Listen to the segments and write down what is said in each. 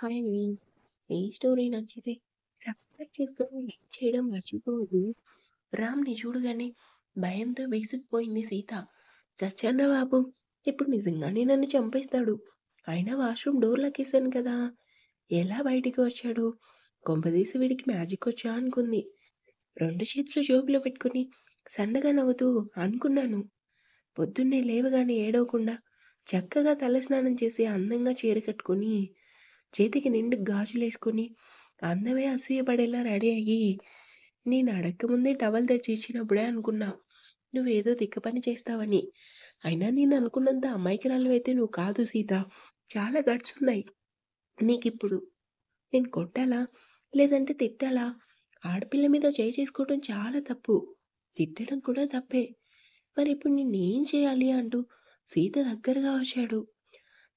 Hi అండి. ఈ story నచ్చితే సబ్స్క్రైబ్ చేసుకొని లైక్ చేయడం మర్చిపోవద్దు. రామ్‌ని చూడగానే భయంతో బిగుసుకుపోయింది సీత. చచ్చానురా బాబు! ఇప్పుడు నిజంగానే నన్ను చంపేస్తాడు. అయినా వాష్‌రూమ్ డోర్ లాగేశాను కదా! ఎలా బయటికి వచ్చాడు? కొంపదీసి వీడికి మ్యాజికొచ్చా అనుకుంది. 2 చేతులు జేబులో పెట్టుకొని సన్నగా నవ్వుతూ అనుకున్నాను. పొద్దున్నే లేవగానే ఏడవకుండా చక్కగా తలస్నానం చేసి అందంగా చీర కట్టుకొని చేతికి నిండు గాజులేసుకొని, అందమే అసూయపడేలా రెడీ అయ్యి, నేను అడక్కముందే టవల్ తెచ్చి ఇచ్చినప్పుడే అనుకున్నా. నువ్వేదో తిక్క పని చేస్తావని. అయినా నేను అనుకున్నంత అమాయకురాలివైతే నువ్వు కాదు సీత. చాలా గట్స్ ఉన్నాయి నీకిప్పుడు. నేను కొట్టాలా? లేదంటే తిట్టాలా? ఆడపిల్ల మీద చేయి చేసుకోవడం చాలా తప్పు. తిట్టడం కూడా తప్పే. మరిప్పుడు నిన్నేం చేయాలి అంటూ సీత దగ్గరగా వచ్చాడు.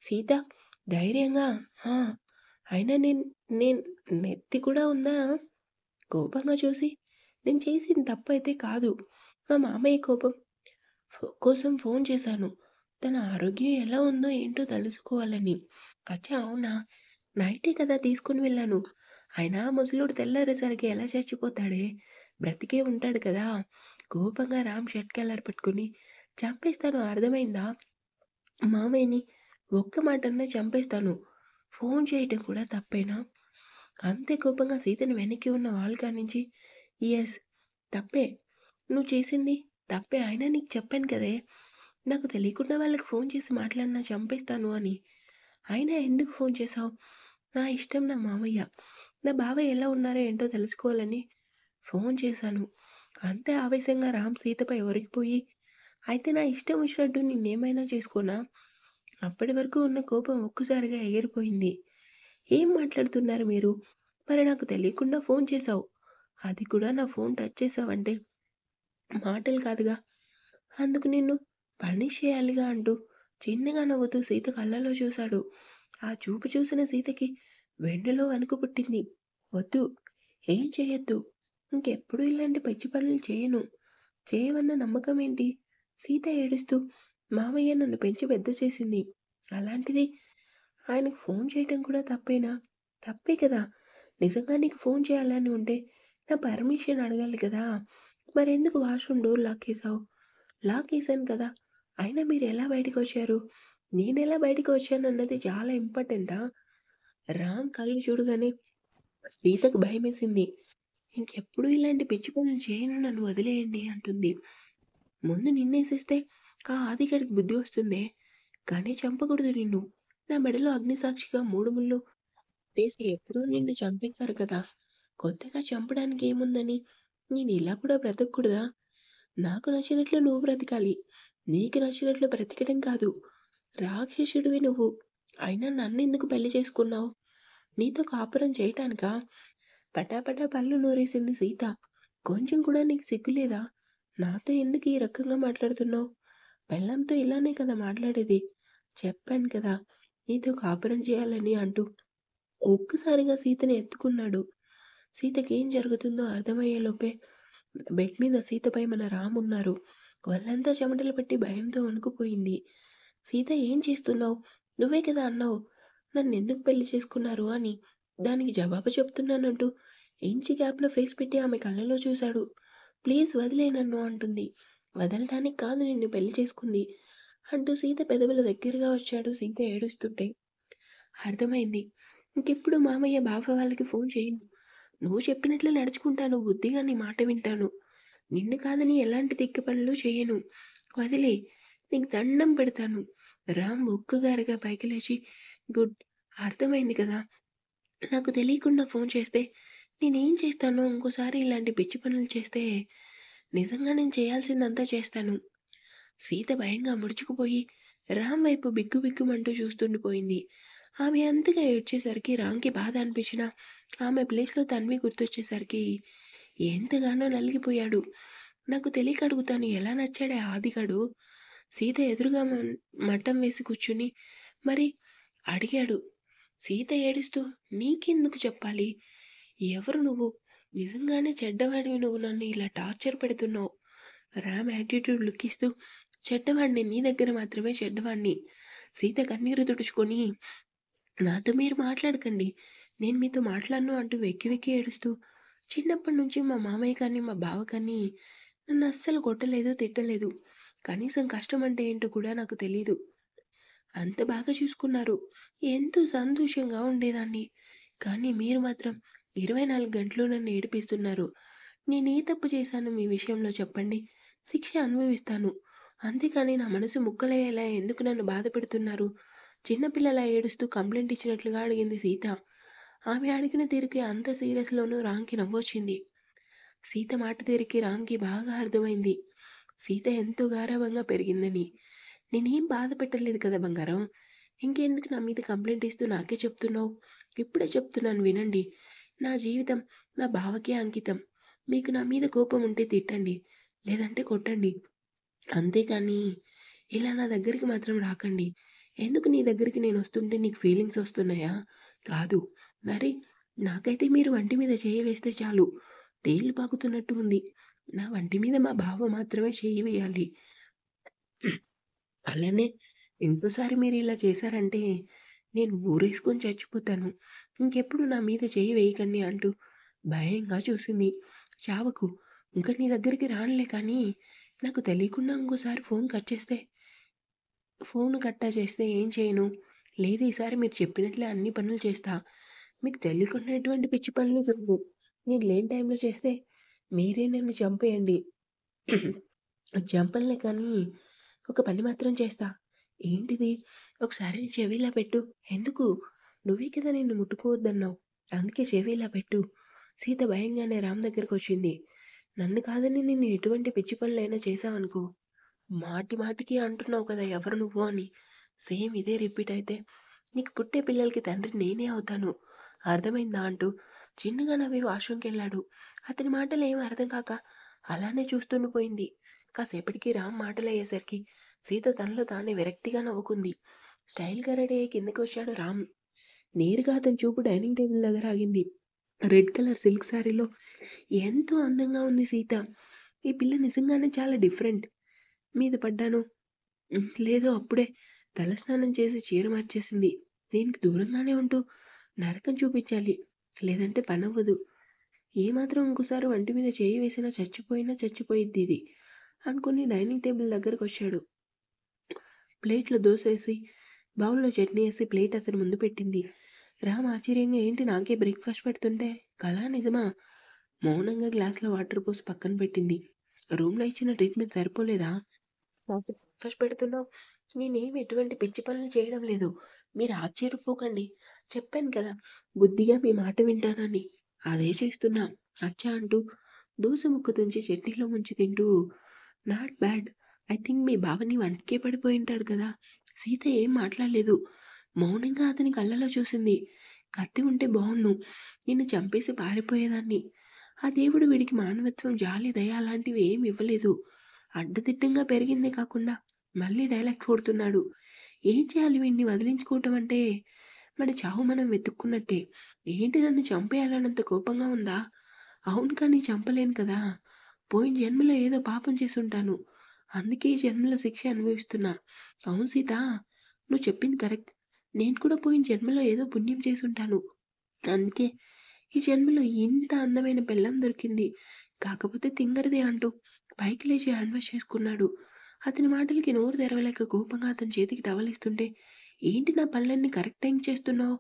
సీత ధైర్యంగా ఆ! అయినా నేను నెత్తి కూడా ఉందా? కోపంగా చూసి, నేను చేసింది తప్పైతే కాదు. మా మామయ్య కోసం ఫోన్ చేశాను. తన ఆరోగ్యం ఎలా ఉందో ఏంటో తెలుసుకోవాలని. అచ్చా! అవునా? నైటే కదా తీసుకొని వెళ్ళాను. అయినా ఆ ముసలోడు తెల్లారేసరికి ఎలా చచ్చిపోతాడే? బ్రతికే ఉంటాడు కదా! కోపంగా రామ్ షర్ట్ కాలర్ పట్టుకొని, చంపేస్తాను అర్థమైందా? మామయ్యని ఒక్క మాటన్నా చంపేస్తాను. ఫోన్ చేయటం కూడా తప్పేనా? అంతే కోపంగా సీతని వెనక్కి ఉన్న వాల్ కాడ్నుంచి యెస్. తప్పే. నువ్వు చేసింది తప్పే. అయినా నీకు చెప్పాను కదే! నాకు తెలియకుండా వాళ్ళకి ఫోన్ చేసి మాట్లాడినా చంపేస్తాను అని. అయినా ఎందుకు ఫోన్ చేశావు? నా ఇష్టం నా మామయ్య. నా బాబాయ్ ఎలా ఉన్నారో ఏంటో తెలుసుకోవాలని ఫోన్ చేశాను. అంతే ఆవేశంగా రామ్ సీతపై ఒరిగిపోయి, అయితే నా ఇష్టం వచ్చినట్టు నిన్నేమైనా చేసుకోనా? అప్పటి వరకు ఉన్న కోపం ఒక్కసారిగా ఎగిరిపోయింది. ఏం మాట్లాడుతున్నారు మీరు? మరి నాకు తెలియకుండా ఫోన్ చేశావు. అది కూడా నా ఫోన్ టచ్ చేశావంటే మాటలు కాదుగా. అందుకు నిన్ను పనిష్ చేయాలిగా అంటూ చిన్నగా నవ్వుతూ సీత కళ్ళలో చూశాడు. ఆ చూపు చూసిన సీతకి వెన్నులో వణుకు పుట్టింది. వద్దు. ఏం చేయొద్దు. ఇంకెప్పుడు ఇలాంటి పిచ్చి పనులు చేయను. చేయవన్న నమ్మకం ఏంటి? సీత ఏడుస్తూ మామయ్య నన్ను పెంచి పెద్ద చేసింది. అలాంటిది ఆయనకు ఫోన్ చేయటం కూడా తప్పేనా? తప్పే కదా! నిజంగా నీకు ఫోన్ చేయాలని ఉంటే నా పర్మిషన్ అడగాలి కదా! మరెందుకు వాష్‌రూమ్ డోర్ లాకేసావు? లాకేసాను కదా! అయినా మీరెలా బయటికొచ్చారు? నేనెలా బయటికొచ్చానన్నది చాలా ఇంపార్టెంటా? రామ్ కళ్ళు చూడగానే సీతకు భయమేసింది. ఇంకెప్పుడు ఇలాంటి పిచ్చి పనులు చేయను నన్ను వదిలేయండి అంటుంది. ముందు నిన్నేసేస్తే ఆ ఆదిగాడికి బుద్ధి వస్తుందే. కానీ చంపకూడదు నిన్ను. నా మెడలో అగ్నిసాక్షిగా 3 ముళ్ళు వేసి ఎప్పుడో నిన్ను చంపేశారు కదా! కొత్తగా చంపడానికి ఏముందని నేనిలా కూడా బ్రతకూడదా? నాకు నచ్చినట్లు నువ్వు బ్రతకాలి. నీకు నచ్చినట్లు బ్రతికడం కాదు. రాక్షసుడివి నువ్వు. అయినా నన్నెందుకు పెళ్లి చేసుకున్నావు? నీతో కాపురం చేయటానికా? పటాపటా పళ్ళు నూరేసింది సీత. కొంచెం కూడా నీకు సిగ్గు లేదా? నాతో ఎందుకు ఈ రకంగా మాట్లాడుతున్నావు? పెళ్ళాంతో ఇలానే కదా మాట్లాడేది. చెప్పాను కదా! నీతో కాపురం చేయాలని అంటూ ఒక్కసారిగా సీతని ఎత్తుకున్నాడు. సీతకేం జరుగుతుందో అర్థమయ్యేలోపే బెడ్ మీద సీతపై మన రామున్నారు. ఒళ్ళంతా చెమటలు పట్టి భయంతో వణుకుపోయింది. సీత ఏం చేస్తున్నావు? నువ్వే కదా అన్నావు నన్నెందుకు పెళ్లి చేసుకున్నారు అని. దానికి జవాబు చెప్తున్నానంటూ ఇంచి గ్యాప్‌లో ఫేస్ పెట్టి ఆమె కళ్ళలో చూశాడు. ప్లీజ్ వదిలేయ్ నన్ను అంటుంది. వదలటానికి కాదు నిన్ను పెళ్లి చేసుకుంది అంటూ సీత పెదవుల దగ్గరగా వచ్చాడు సీత ఏడుస్తుంటే. అర్థమైంది. ఇంకెప్పుడు మామయ్య, బావ వాళ్ళకి ఫోన్ చేయను. నువ్వు చెప్పినట్లే నడుచుకుంటాను. బుద్ధిగా నీ మాట వింటాను. నిన్ను కాదని ఎలాంటి తిక్క పనులు చేయను. వదిలేయ్. నీకు దండం పెడతాను. రామ్ ఒక్కసారిగా పైకి లేచి గుడ్. అర్థమైంది కదా! నాకు తెలియకుండా ఫోన్ చేస్తే నేనేం చేస్తానో ఇంకోసారి ఇలాంటి పిచ్చి పనులు చేస్తే నిజంగా నేను చేయాల్సిందంతా చేస్తాను. సీత భయంగా ముడుచుకుపోయి రామ్ వైపు బిక్కుబిక్కుమంటూ చూస్తుండిపోయింది. ఆమె అంతగా ఏడ్చేసరికి రామ్‌కి బాధ అనిపించినా, ఆమె ప్లేస్‌లో తన్వి గుర్తొచ్చేసరికి ఎంతగానో నలిగిపోయాడు. నాకు తెలియక అడుగుతాను ఎలా నచ్చాడే ఆదిగాడు? సీత ఎదురుగా మఠం వేసి కూర్చుని మరి అడిగాడు. సీత ఏడుస్తూ నీకెందుకు చెప్పాలి? ఎవరు నువ్వు? నిజంగానే చెడ్డవాడివి నువ్వు నన్ను ఇలా టార్చర్ పెడుతున్నావు. రామ్ యాటిట్యూడ్ లుక్ ఇస్తూ చెడ్డవాడిని నీ దగ్గర మాత్రమే చెడ్డవాడిని. సీత కన్నీరు తుడుచుకొని నాతో మీరు మాట్లాడకండి. నేను మీతో మాట్లాడను అంటూ వెక్కి వెక్కి ఏడుస్తూ, చిన్నప్పటి నుంచి మా మామయ్య కానీ, మా బావ కానీ నన్ను అస్సలు కొట్టలేదు, తిట్టలేదు. కనీసం కష్టం అంటే ఏంటో కూడా నాకు తెలీదు. అంత బాగా చూసుకున్నారు. ఎంతో సంతోషంగా ఉండేదాన్ని. కానీ మీరు మాత్రం 24 గంటలు నన్ను ఏడిపిస్తున్నారు. నేనే తప్పు చేశాను మీ విషయంలో చెప్పండి? శిక్ష అనుభవిస్తాను. అంతేకాని నా మనసు ముక్కలయ్యేలా ఎందుకు నన్ను బాధపెడుతున్నారు? చిన్న పిల్లలా ఏడుస్తూ కంప్లెయింట్ ఇచ్చినట్లుగా అడిగింది సీత. ఆమె అడిగిన తీరుకి అంత సీరియస్‌లోనూ రామ్‌కి నవ్వొచ్చింది. సీత మాట తీరుకి రామ్‌కి బాగా అర్థమైంది. సీత ఎంతో గారాబంగా పెరిగిందని. నేనేం బాధ పెట్టలేదు కదా బంగారం. ఇంకెందుకు నా మీద కంప్లెయింట్ ఇస్తూ నాకే చెప్తున్నావు? ఇప్పుడే చెప్తున్నాను వినండి. నా జీవితం నా బావకే అంకితం. మీకు నా మీద కోపం ఉంటే తిట్టండి. లేదంటే కొట్టండి. అంతేకానీ ఇలా నా దగ్గరికి మాత్రం రాకండి. ఎందుకు నీ దగ్గరికి నేనొస్తుంటే నీకు ఫీలింగ్స్ వస్తున్నాయా? కాదు. మరి నాకైతే మీరు వంటి మీద చెయ్యి వేస్తే చాలు. తేళ్లు పాకుతున్నట్టు ఉంది. నా వంటి మీద మా బావ మాత్రమే చెయ్యి వేయాలి. అలానే ఇంకోసారి మీరిలా చేశారంటే, నేను ఊరేసుకొని చచ్చిపోతాను. ఇంకెప్పుడు నా మీద చెయ్యి వేయకండి అంటూ భయంగా చూసింది. చావకు. ఇంక నీ దగ్గరికి రానులే కానీ, నాకు తెలియకుండా ఇంకోసారి ఫోను కట్టా చేస్తే ఏం చేయను? లేదు ఈసారి మీరు చెప్పినట్లే అన్ని పనులు చేస్తా. మీకు తెలియకుండా ఎటువంటి పిచ్చి పనులు జరగవు. నేను లేని టైంలో చేస్తే మీరే నన్ను చంపేయండి. చంపనులే కానీ, ఒక పని మాత్రం చేస్తా. ఏంటిది? ఒకసారి నీ చెవి ఇలా పెట్టు. ఎందుకు? నువ్వే కదా నిన్ను ముట్టుకోవద్దన్నావు. అందుకే చెవి ఇలా పెట్టు. సీత భయంగానే రామ్ దగ్గరకొచ్చింది. నన్ను కాదని నిన్ను ఎటువంటి పిచ్చి పనులైనా చేశావనుకో, మాటి మాటికి అంటున్నావు కదా ఎవరు నువ్వు అని. సేమ్ ఇదే రిపీట్ అయితే, నీకు పుట్టే పిల్లలకి తండ్రి నేనే అవుతాను. అర్థమైందా? అంటూ చిన్నగా నవ్వి వాష్‌రూమ్‌కెళ్ళాడు. అతని మాటలేం అర్థం కాక అలానే చూస్తుండిపోయింది. కాసేపటికి రామ్ మాటలయ్యేసరికి సీత తనలో తానే విరక్తిగా నవ్వుకుంది. స్టైల్‌గా రెడీ అయ్యి కిందకొచ్చాడు రామ్. నేరుగా అతని చూపు డైనింగ్ టేబుల్ దగ్గర ఆగింది. రెడ్ కలర్ సిల్క్ శారీలో ఎంతో అందంగా ఉంది సీత. ఈ పిల్ల నిజంగానే చాలా డిఫరెంట్. మీద పడ్డాను. లేదు అప్పుడే తలస్నానం చేసి చీర మార్చేసింది. దీనికి దూరంగానే ఉంటూ నరకం చూపించాలి. లేదంటే పనవ్వదు. ఏమాత్రం ఇంకోసారి వంటి మీద చేయి వేసినా చచ్చిపోయినా చచ్చిపోయిద్దిది అనుకుని డైనింగ్ టేబుల్ దగ్గరకొచ్చాడు. ప్లేట్‌లో దోసేసి, బౌల్‌లో చట్నీ ఏసి ప్లేట్ అతని ముందు పెట్టింది. రామ్ ఆశ్చర్యంగా ఏంటి నాకే బ్రేక్‌ఫాస్ట్ పెడుతుంటే కలా నిజమా? మౌనంగా గ్లాస్‌లో వాటర్ పోసి పక్కన పెట్టింది. రూమ్‌లో ఇచ్చిన ట్రీట్‌మెంట్ సరిపోలేదా? నాకు బ్రేక్‌ఫాస్ట్ పెడుతున్నావు. నేనేమి ఎటువంటి పిచ్చి పనులు చేయడం లేదు. మీరు ఆశ్చర్యపోకండి. చెప్పాను కదా! బుద్ధిగా మీ మాట వింటానని. అదే చేస్తున్నా. అచ్చా అంటూ దోస ముక్క తుంచి చట్నీలో ముంచి తింటూ నాట్ బ్యాడ్. ఐ థింక్ మీ బావ నీ వంటకే పడిపోయుంటాడు కదా! సీత ఏం మాట్లాడలేదు. మౌనంగా అతని కళ్ళలో చూసింది. కత్తి ఉంటే బావున్ను. నిన్ను చంపేసి పారిపోయేదాన్ని. ఆ దేవుడు వీడికి మానవత్వం, జాలి, దయ అలాంటివి ఏమి ఇవ్వలేదు. అడ్డదిడ్డంగా పెరిగిందే కాకుండా మళ్ళీ డైలాగ్స్ కొడుతున్నాడు. ఏం చేయాలి వీడిని వదిలించుకోవటం అంటే మన చావు మనం వెతుక్కున్నట్టే. ఏంటి నన్ను చంపేయాలన్నంత కోపంగా ఉందా? అవును కానీ చంపలేను కదా! పోయిన జన్మలో ఏదో పాపం చేసుంటాను. అందుకే ఈ జన్మలో శిక్ష అనుభవిస్తున్నా. అవును సీత, నువ్వు చెప్పింది కరెక్ట్. నేను కూడా పోయిన జన్మలో ఏదో పుణ్యం చేసుంటాను. అందుకే ఈ జన్మలో ఇంత అందమైన పెళ్ళాం దొరికింది. కాకపోతే తింగరదే అంటూ పైకి లేచి హ్యాండ్ వాష్ చేసుకున్నాడు. అతని మాటలకి నోరు తెరవలేక కోపంగా అతని చేతికి టవలిస్తుంటే, ఏంటి నా పనులన్నీ కరెక్ట్ టైంకి చేస్తున్నావు?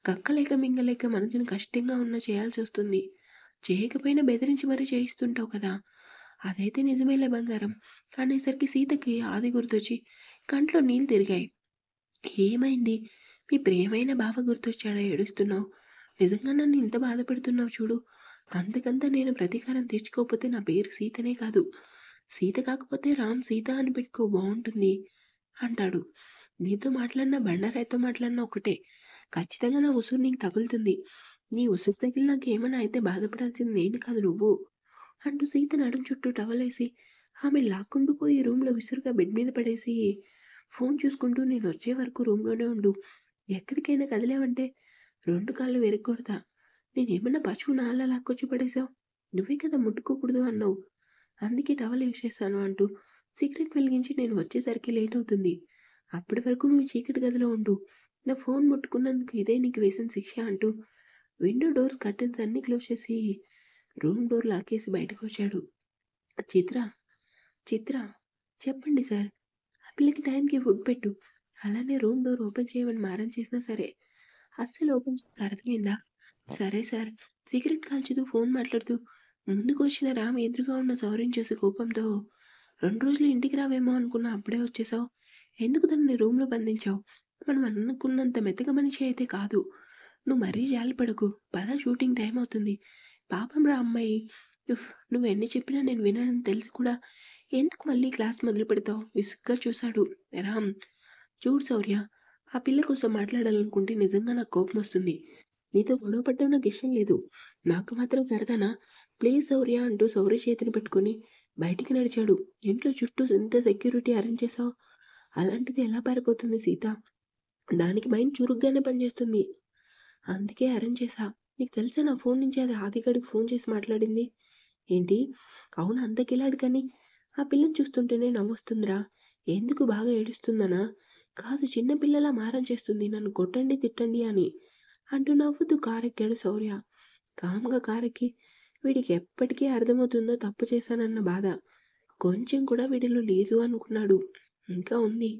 కక్కలేక మింగలేక మనసుని కష్టంగా ఉన్నా చేయాల్సొస్తుంది. చేయకపోయినా బెదిరించి మరీ చేయిస్తుంటావు కదా! అదైతే నిజమేలే బంగారం అనేసరికి సీతకి ఆది గుర్తొచ్చి కంట్లో నీళ్ళు తిరిగాయి. ఏమైంది? మీ ప్రియమైన బావ గుర్తొచ్చాడా ఏడుస్తున్నావు? నిజంగా నన్ను ఇంత బాధపెడుతున్నావు చూడు. అంతకంతా నేను ప్రతీకారం తీర్చుకోకపోతే నా పేరు సీతనే కాదు. సీత కాకపోతే రామ్ సీత అని పెట్టుకో బావుంటుంది అంటాడు. నీతో మాట్లాడినా బండరాయితో మాట్లాడినా ఒకటే. ఖచ్చితంగా నా ఉసురు నీకు తగులుతుంది. నీ ఉసురు తగిలి నాకేమైనా అయితే బాధపడాల్సింది నేను కాదు నువ్వు. అంటూ సీత నడుం చుట్టూ టవలేసి ఆమె లాక్కుంటూ పోయి రూమ్‌లో విసురుగా బెడ్ మీద పడేసి, ఫోను చూసుకుంటూ నేనొచ్చే వరకు రూమ్‌లోనే ఉండు. ఎక్కడికైనా కదిలావంటే 2 కాళ్ళు విరగ్గొడతా. నేనేమన్నా పశువునా అలా లాక్కొచ్చి పడేశావు? నువ్వే కదా ముట్టుకోకూడదు అన్నావు. అందుకే టవల్ యూజ్ చేశాను అంటూ సిగరెట్ వెలిగించి నేను వచ్చేసరికి లేట్ అవుతుంది. అప్పటి వరకు నువ్వు చీకటి గదిలో ఉండు. నా ఫోన్ ముట్టుకున్నందుకు ఇదే నీకు వేసిన శిక్ష అంటూ విండో డోర్ కర్టెన్స్ అన్నీ క్లోజ్ చేసి రూమ్ డోర్ లాకేసి బయటకొచ్చాడు. చిత్ర, చిత్ర చెప్పండి సార్. ఆ పిల్లకి టైంకి ఫుడ్ పెట్టు. అలానే రూమ్ డోర్ ఓపెన్ చేయమని మారం చేసినా సరే, అస్సలు ఓపెన్ చేయక అర్థమైందా? సరే సార్. సిగరెట్ కాల్చుతూ ఫోన్ మాట్లాడుతూ ముందుకొచ్చిన రామ్ ఎదురుగా ఉన్న శౌర్యని చూసి కోపంతో 2 రోజులు ఇంటికి రావేమో అనుకున్నా అప్పుడే వచ్చేసావు. ఎందుకు తనని రూమ్‌లో బంధించావు? మనం అనుకున్నంత మెతక మనిషి అయితే కాదు. నువ్వు మరీ జాలిపడకు. పద షూటింగ్ టైం అవుతుంది. పాపం రా అమ్మాయి. నువ్వెన్ని చెప్పినా నేను విననని తెలిసి కూడా ఎందుకు మళ్ళీ క్లాస్ మొదలుపెడతావు? విసుగ్గా చూశాడు. రామ్, చూడు శౌర్య, ఆ పిల్ల కోసం మాట్లాడాలనుకుంటే నిజంగా నాకు కోపమొస్తుంది. నీతో గొడవ పడడం నాకిష్టం లేదు. నాకు మాత్రం సరదానా? ప్లీజ్ శౌర్య అంటూ శౌర్య చేతిని పట్టుకొని బయటికి నడిచాడు. ఇంట్లో చుట్టూ ఎంత సెక్యూరిటీ అరేంజ్ చేశావు? అలాంటిది ఎలా పారిపోతుంది సీత? దానికి మైండ్ చురుగ్గానే పనిచేస్తుంది. అందుకే అరేంజ్ చేశా. నీకు తెలుసా నా ఫోన్ నుంచి అది హాదిగడికి ఫోన్ చేసి మాట్లాడింది. ఏంటి? అవును అంత కిలాడి కానీ ఆ పిల్లని చూస్తుంటేనే నవ్వొస్తుందిరా. ఎందుకు బాగా ఏడుస్తుందనా? కాదు చిన్న పిల్లలా మారం చేస్తుంది. నన్ను కొట్టండి, తిట్టండి అని. అంటూ నవ్వుతూ కారెక్కాడు శౌర్య. కామ్‌గా కారెక్కి వీడికి ఎప్పటికి అర్థమవుతుందో తప్పు చేశానన్న బాధ కొంచెం కూడా వీడిలో లేదు అనుకున్నాడు. ఇంకా ఉంది.